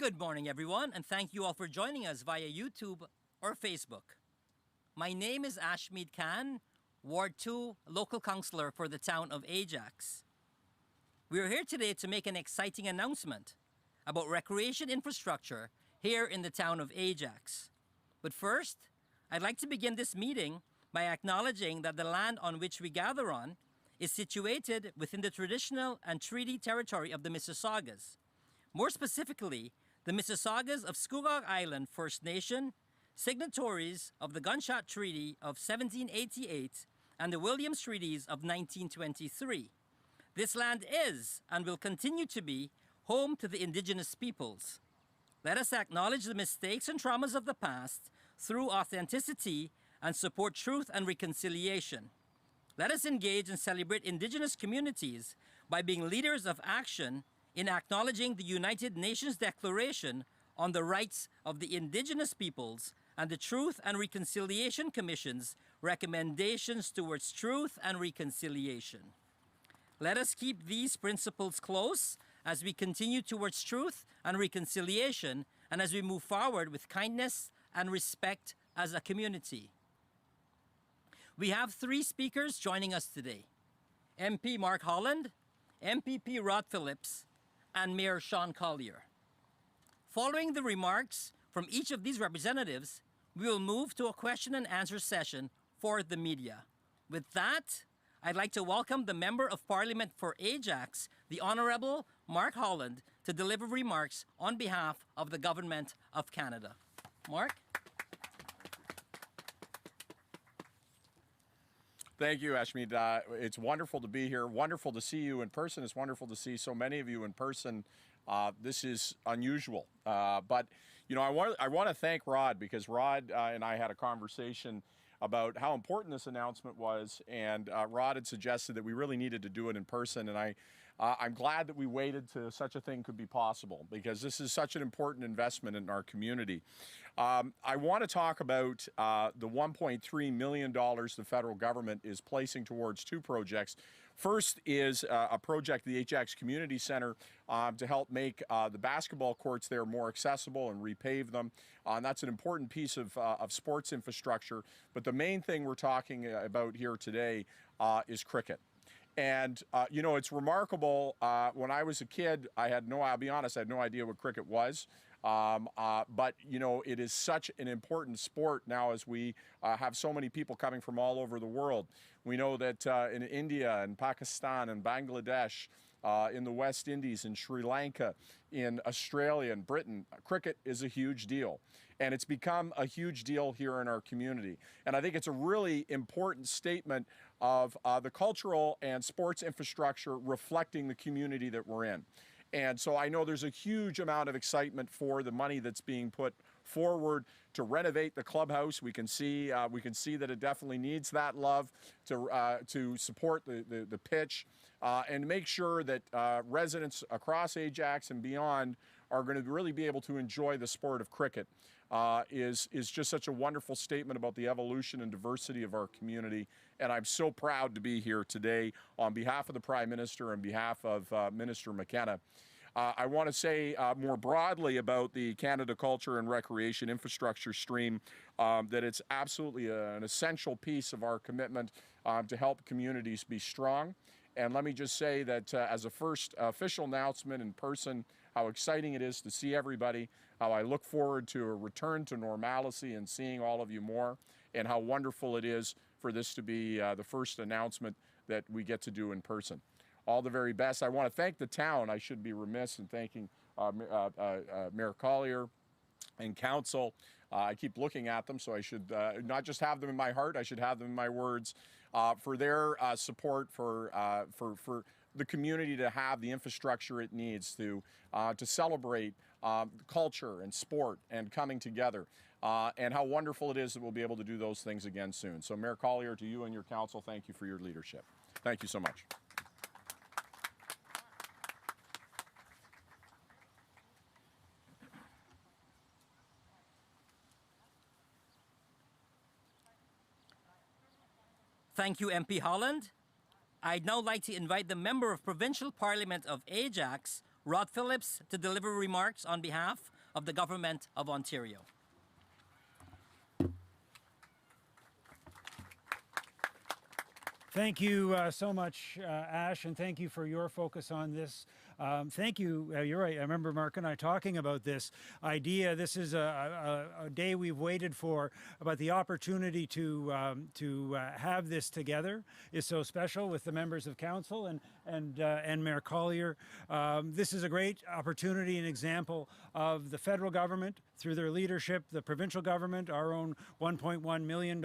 Good morning, everyone, and thank you all for joining us via YouTube or Facebook. My name is Ashmead Khan, Ward 2 local councillor for the town of Ajax. We are here today to make an exciting announcement about recreation infrastructure here in the town of Ajax. But first, I'd like to begin this meeting by acknowledging that the land on which we gather on is situated within the traditional and treaty territory of the Mississaugas. More specifically, the Mississaugas of Scugog Island First Nation, signatories of the Gunshot Treaty of 1788 and the Williams Treaties of 1923. This land is and will continue to be home to the indigenous peoples. Let us acknowledge the mistakes and traumas of the past through authenticity and support truth and reconciliation. Let us engage and celebrate indigenous communities by being leaders of action in acknowledging the United Nations Declaration on the Rights of the Indigenous Peoples and the Truth and Reconciliation Commission's recommendations towards truth and reconciliation. Let us keep these principles close as we continue towards truth and reconciliation and as we move forward with kindness and respect as a community. We have three speakers joining us today: MP Mark Holland, MPP Rod Phillips, and Mayor Sean Collier. Following the remarks from each of these representatives, we will move to a question and answer session for the media. With that, I'd like to welcome the Member of Parliament for Ajax, the Honourable Mark Holland, to deliver remarks on behalf of the Government of Canada. Mark? Thank you, Ashmead. It's wonderful to be here. Wonderful to see you in person. It's wonderful to see so many of you in person. This is unusual. But, you know, I want to thank Rod, because Rod and I had a conversation about how important this announcement was, and Rod had suggested that we really needed to do it in person, and I'm glad that we waited till such a thing could be possible, because this is such an important investment in our community. I want to talk about the $1.3 million the federal government is placing towards two projects. First is a project, the Ajax Community Center, to help make the basketball courts there more accessible and repave them. And that's an important piece of sports infrastructure. But the main thing we're talking about here today is cricket. And, you know, it's remarkable. When I was a kid, I'll be honest, I had no idea what cricket was. But, you know, it is such an important sport now, as we have so many people coming from all over the world. We know that in India and Pakistan and Bangladesh, in the West Indies, in Sri Lanka, in Australia and Britain, cricket is a huge deal. And it's become a huge deal here in our community. And I think it's a really important statement of the cultural and sports infrastructure reflecting the community that we're in. And so I know there's a huge amount of excitement for the money that's being put forward to renovate the clubhouse. We can see that it definitely needs that love to support the pitch and make sure that residents across Ajax and beyond are going to really be able to enjoy the sport of cricket. Is just such a wonderful statement about the evolution and diversity of our community. And I'm so proud to be here today on behalf of the Prime Minister and behalf of Minister McKenna. I want to say more broadly about the Canada Culture and Recreation Infrastructure Stream, that it's absolutely an essential piece of our commitment to help communities be strong. And let me just say that as a first official announcement in person, how exciting it is to see everybody, how I look forward to a return to normalcy and seeing all of you more, and how wonderful it is for this to be the first announcement that we get to do in person. All the very best. I want to thank the town. I should be remiss in thanking Mayor Collier and council. I keep looking at them, so I should not just have them in my heart, I should have them in my words, for their support for the community to have the infrastructure it needs to celebrate culture and sport and coming together, and how wonderful it is that we'll be able to do those things again soon. So Mayor Collier, to you and your council, thank you for your leadership. Thank you so much. Thank you, MP Holland. I'd now like to invite the Member of Provincial Parliament of Ajax, Rod Phillips, to deliver remarks on behalf of the Government of Ontario. Thank you so much, Ash, and thank you for your focus on this. Thank you. You're right. I remember Mark and I talking about this idea. This is a day we've waited for, about the opportunity to have this together is so special with the members of council and Mayor Collier. This is a great opportunity and example of the federal government through their leadership, the provincial government, our own $1.1 million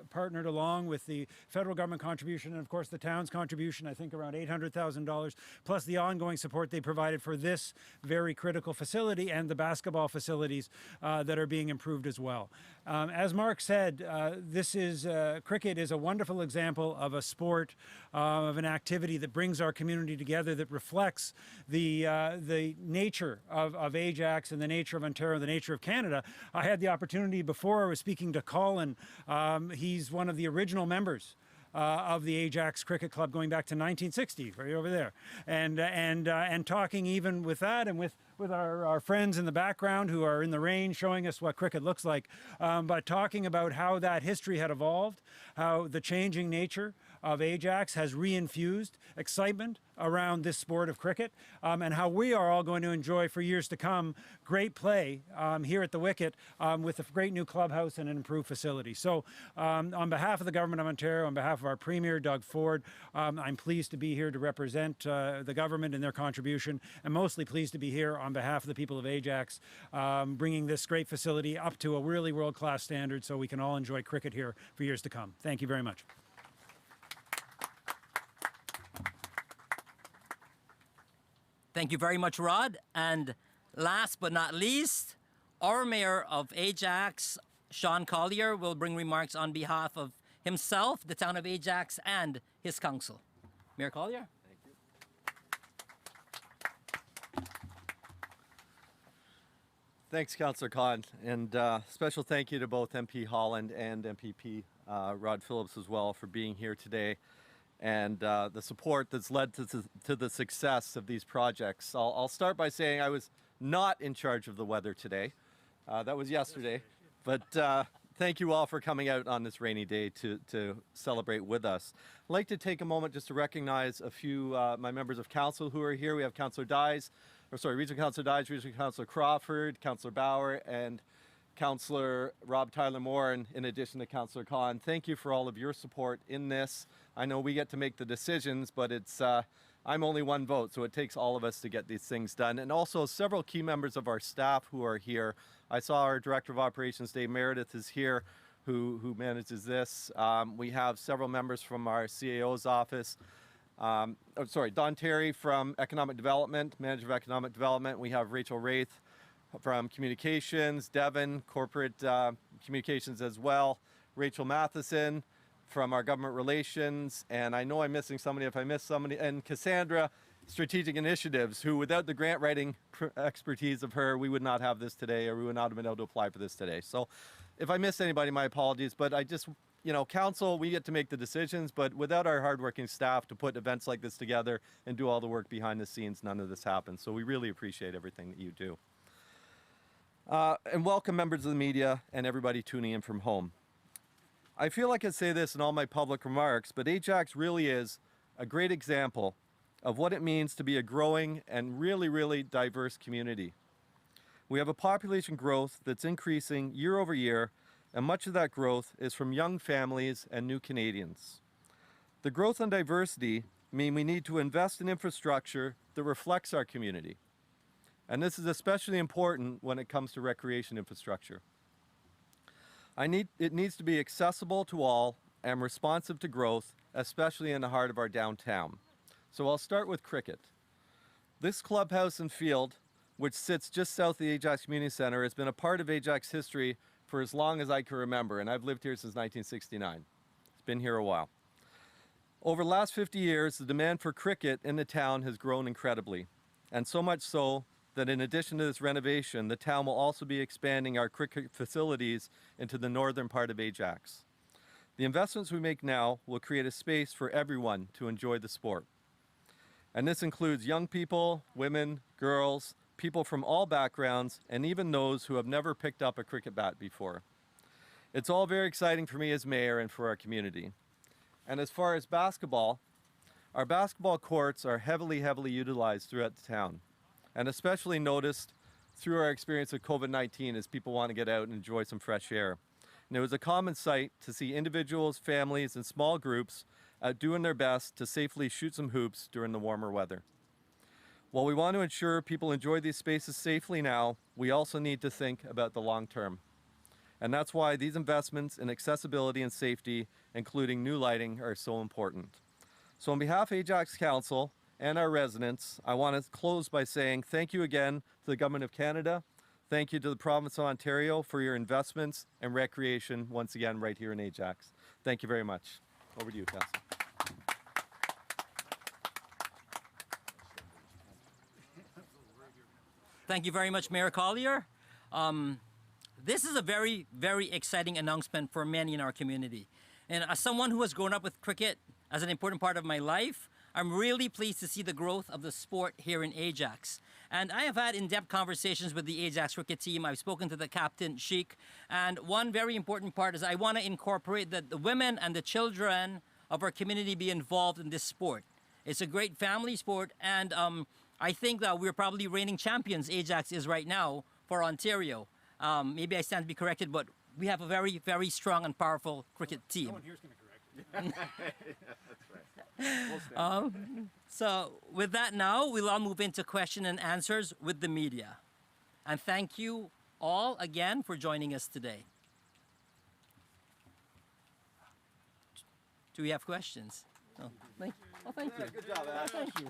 partnered along with the federal government contribution and of course the town's contribution, I think around $800,000, plus the ongoing support they provided for this very critical facility and the basketball facilities that are being improved as well. As Mark said, cricket is a wonderful example of a sport, of an activity that brings our community together, that reflects the nature of Ajax and the nature of Ontario, the nature of Canada. I had the opportunity before I was speaking to Colin. He's one of the original members of the Ajax Cricket Club going back to 1960, right over there, and talking even with that and with our friends in the background who are in the range showing us what cricket looks like, but talking about how that history had evolved, how the changing nature of Ajax has reinfused excitement around this sport of cricket, and how we are all going to enjoy for years to come great play here at the Wicket with a great new clubhouse and an improved facility. So on behalf of the Government of Ontario, on behalf of our Premier, Doug Ford, I'm pleased to be here to represent the government and their contribution, and mostly pleased to be here on behalf of the people of Ajax, bringing this great facility up to a really world-class standard so we can all enjoy cricket here for years to come. Thank you very much. Thank you very much, Rod. And last but not least, our Mayor of Ajax, Sean Collier, will bring remarks on behalf of himself, the town of Ajax, and his council. Mayor Collier. Thank you. Thanks, Councillor Khan, and special thank you to both MP Holland and MPP Rod Phillips as well for being here today, and the support that's led to the success of these projects. I'll start by saying I was not in charge of the weather today. That was yesterday. But thank you all for coming out on this rainy day to celebrate with us. I'd like to take a moment just to recognize a few my members of council who are here. We have Councillor Dyes, Regional Councillor Dyes, Regional Councillor Crawford, Councillor Bauer, and Councillor Rob Tyler Moore, and in addition to Councillor Khan. Thank you for all of your support in this. I know we get to make the decisions, but it's I'm only one vote, so it takes all of us to get these things done. And also several key members of our staff who are here. I saw our Director of Operations, Dave Meredith, is here, who manages this. We have several members from our CAO's office. Don Terry from Economic Development, Manager of Economic Development. We have Rachel Wraith from Communications, Devon, Corporate Communications as well, Rachel Matheson from our Government Relations, and I know I'm missing somebody if I miss somebody, and Cassandra, Strategic Initiatives, who without the grant writing expertise of her, we would not have this today, or we would not have been able to apply for this today. So if I missed anybody, my apologies, but I just, council, we get to make the decisions, but without our hardworking staff to put events like this together and do all the work behind the scenes, none of this happens. So we really appreciate everything that you do. And welcome members of the media and everybody tuning in from home. I feel like I say this in all my public remarks, but Ajax really is a great example of what it means to be a growing and really, really diverse community. We have a population growth that's increasing year over year, and much of that growth is from young families and new Canadians. The growth and diversity mean we need to invest in infrastructure that reflects our community. And this is especially important when it comes to recreation infrastructure. It needs to be accessible to all and responsive to growth, especially in the heart of our downtown. So I'll start with cricket. This clubhouse and field, which sits just south of the Ajax Community Centre, has been a part of Ajax history for as long as I can remember, and I've lived here since 1969. It's been here a while. Over the last 50 years, the demand for cricket in the town has grown incredibly, and so much so that in addition to this renovation, the town will also be expanding our cricket facilities into the northern part of Ajax. The investments we make now will create a space for everyone to enjoy the sport. And this includes young people, women, girls, people from all backgrounds and even those who have never picked up a cricket bat before. It's all very exciting for me as mayor and for our community. And as far as basketball, our basketball courts are heavily utilized throughout the town, and especially noticed through our experience with COVID-19 as people want to get out and enjoy some fresh air. And it was a common sight to see individuals, families, and small groups out doing their best to safely shoot some hoops during the warmer weather. While we want to ensure people enjoy these spaces safely now, we also need to think about the long term. And that's why these investments in accessibility and safety, including new lighting, are so important. So on behalf of Ajax Council and our residents, I want to close by saying thank you again to the Government of Canada. Thank you to the Province of Ontario for your investments and recreation once again right here in Ajax. Thank you very much. Over to you, Councillor. Thank you very much, Mayor Collier. This is a very, very exciting announcement for many in our community. And as someone who has grown up with cricket as an important part of my life, I'm really pleased to see the growth of the sport here in Ajax. And I have had in-depth conversations with the Ajax cricket team. I've spoken to the captain, Sheik. And one very important part is I want to incorporate that the women and the children of our community be involved in this sport. It's a great family sport, and I think that we're probably reigning champions, Ajax is right now, for Ontario. Maybe I stand to be corrected, but we have a very, very strong and powerful cricket team. No one here's going to correct you. That's right. So with that now, we'll all move into question and answers with the media. And thank you all again for joining us today. Do we have questions? Oh, thank you. Good job, Ash. Thank you.